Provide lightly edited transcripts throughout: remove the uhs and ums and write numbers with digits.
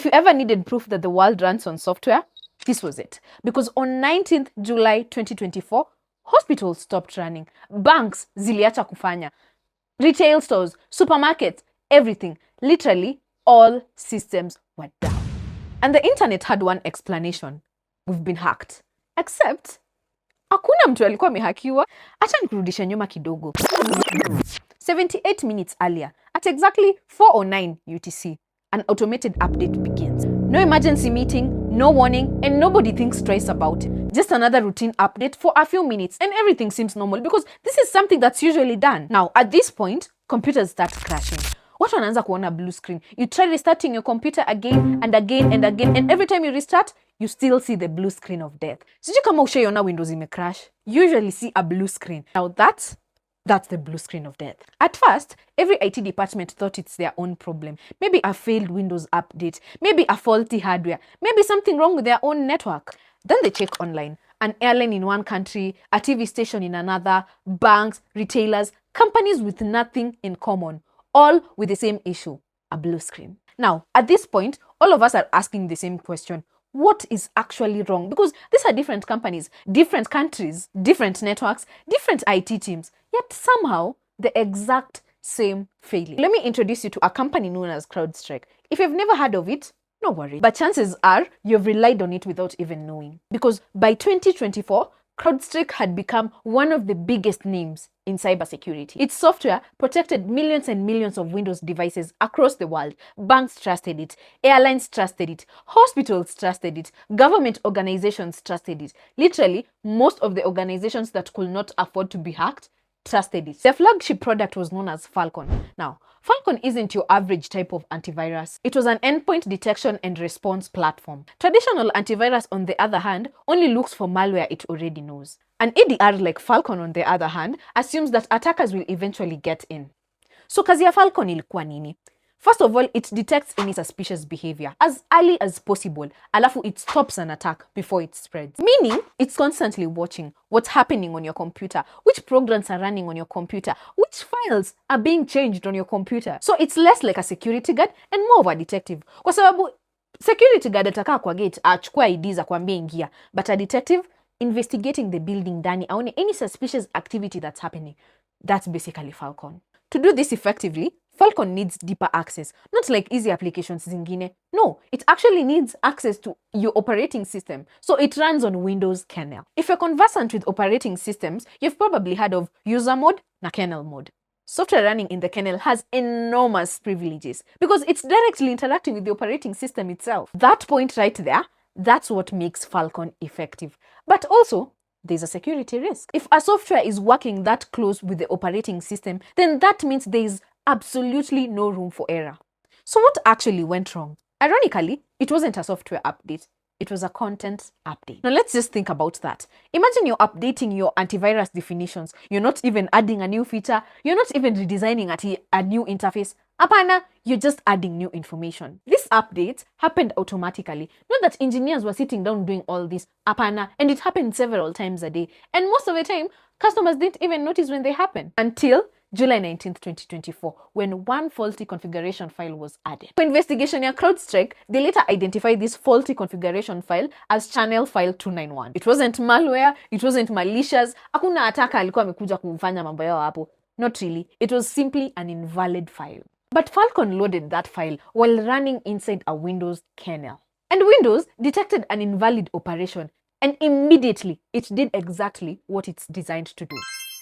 If you ever needed proof that the world runs on software, this was it. Because on 19th July 2024, hospitals stopped running, banks ziliacha kufanya, retail stores, supermarkets, everything, literally all systems were down. And the internet had one explanation: we've been hacked. Except hakuna mtu alikuwa amehakiwa. Acha nikurudishe nyuma kidogo. 78 minutes earlier, at exactly 4:09 UTC, an automated update begins. No emergency meeting, no warning, and nobody thinks twice about it. Just another routine update for a few minutes and everything seems normal because this is something that's usually done. Now, at this point, computers start crashing. Watu wanaanza kuona blue screen. You try restarting your computer again and again and again, and every time you restart, you still see the blue screen of death. Sijui kama ushaiona Windows imecrash. You usually see a blue screen. Now that's the blue screen of death. At first, every IT department thought it's their own problem. Maybe a failed Windows update, maybe a faulty hardware, maybe something wrong with their own network. Then they check online. An airline in one country, a TV station in another, banks, retailers, companies with nothing in common, all with the same issue: a blue screen. Now, at this point, all of us are asking the same question: what is actually wrong? Because these are different companies, different countries, different networks, different IT teams, yet somehow the exact same failure. Let me introduce you to a company known as CrowdStrike. If you've never heard of it, no worry. But chances are you've relied on it without even knowing. Because by 2024, CrowdStrike had become one of the biggest names in cybersecurity. Its software protected millions and millions of Windows devices across the world. Banks trusted it, airlines trusted it, hospitals trusted it, government organizations trusted it. Literally, most of the organizations that could not afford to be hacked trusted it. Their flagship product was known as Falcon. Now, Falcon isn't your average type of antivirus. It was an endpoint detection and response platform. Traditional antivirus, on the other hand, only looks for malware it already knows. An EDR like Falcon, on the other hand, assumes that attackers will eventually get in. So kazi ya Falcon ilikuwa nini? First of all, it detects any suspicious behavior as early as possible, alafu it stops an attack before it spreads. Meaning, it's constantly watching what's happening on your computer, which programs are running on your computer, which files are being changed on your computer. So it's less like a security guard and more of a detective. Kwa sababu security guard atakaa kwa gate, achukua ID za kuambia ingia, but a detective investigating the building ndani aone any suspicious activity that's happening. That's basically Falcon. To do this effectively, Falcon needs deeper access, not like easy applications zingine. No, it actually needs access to your operating system, so it runs on Windows kernel. If you're conversant with operating systems, you've probably heard of user mode na kernel mode. Software running in the kernel has enormous privileges because it's directly interacting with the operating system itself. That point right there, that's what makes Falcon effective. But also, there's a security risk. If a software is working that close with the operating system, then that means there's absolutely no room for error. So what actually went wrong? Ironically, it wasn't a software update. It was a content update. Now let's just think about that. Imagine you're updating your antivirus definitions. You're not even adding a new feature. You're not even redesigning a new interface. Apana, you're just adding new information. This update happened automatically. Not that engineers were sitting down doing all this. Apana, and it happened several times a day. And most of the time, customers didn't even notice when they happened until July 19th, 2024, when one faulty configuration file was added. For investigation ya CrowdStrike, they later identified this faulty configuration file as channel file 291. It wasn't malware, it wasn't malicious, hakuna attacker alikuwa amekuja kumfanya mambo yao hapo. Not really, it was simply an invalid file. But Falcon loaded that file while running inside a Windows kernel. And Windows detected an invalid operation, and immediately it did exactly what it's designed to do.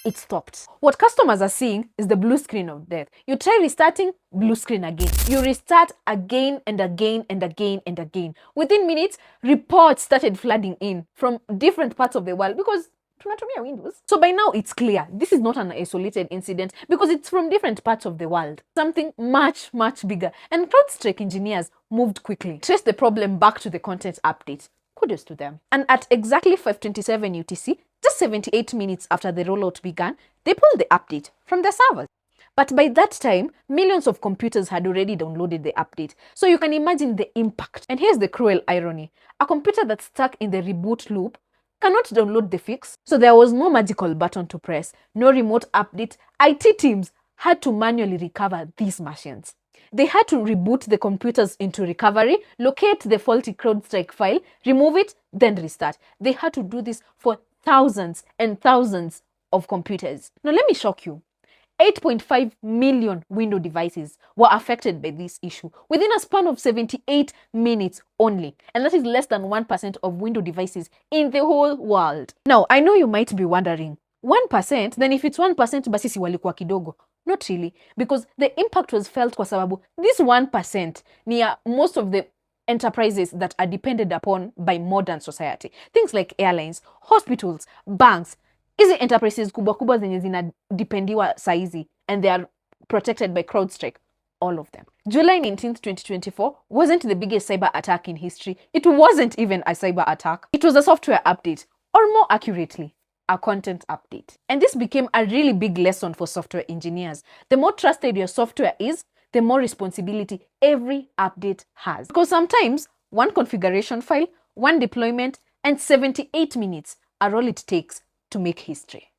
It stopped. What customers are seeing is the blue screen of death. You try restarting, blue screen again. You restart again and again and again and again. Within minutes, reports started flooding in from different parts of the world because tunatumia Windows. So by now it's clear this is not an isolated incident because it's from different parts of the world. Something much, much bigger. And CrowdStrike engineers moved quickly, traced the problem back to the content update. Kudos to them. And at exactly 5:27 UTC, just 78 minutes after the rollout began, they pulled the update from their servers. But by that time, millions of computers had already downloaded the update. So you can imagine the impact. And here's the cruel irony. A computer that's stuck in the reboot loop cannot download the fix. So there was no magical button to press, no remote update. IT teams had to manually recover these machines. They had to reboot the computers into recovery, locate the faulty CrowdStrike file, remove it, then restart. They had to do this for thousands and thousands of computers. Now let me shock you. 8.5 million Windows devices were affected by this issue within a span of 78 minutes only. And that is less than 1% of Windows devices in the whole world. Now, I know you might be wondering, 1%? Then if it's 1%, basi si walikuwa kidogo. Not really, because the impact was felt kwa sababu this 1% near most of the enterprises that are depended upon by modern society. Things like airlines, hospitals, banks, hizi enterprises kubwa kubwa zenye zinadependiwa saizi and they are protected by CrowdStrike, all of them. July 19th, 2024 wasn't the biggest cyber attack in history. It wasn't even a cyber attack. It was a software update, or more accurately, a content update. And this became a really big lesson for software engineers. The more trusted your software is, the more responsibility every update has. Because sometimes one configuration file, one deployment, and 78 minutes are all it takes to make history.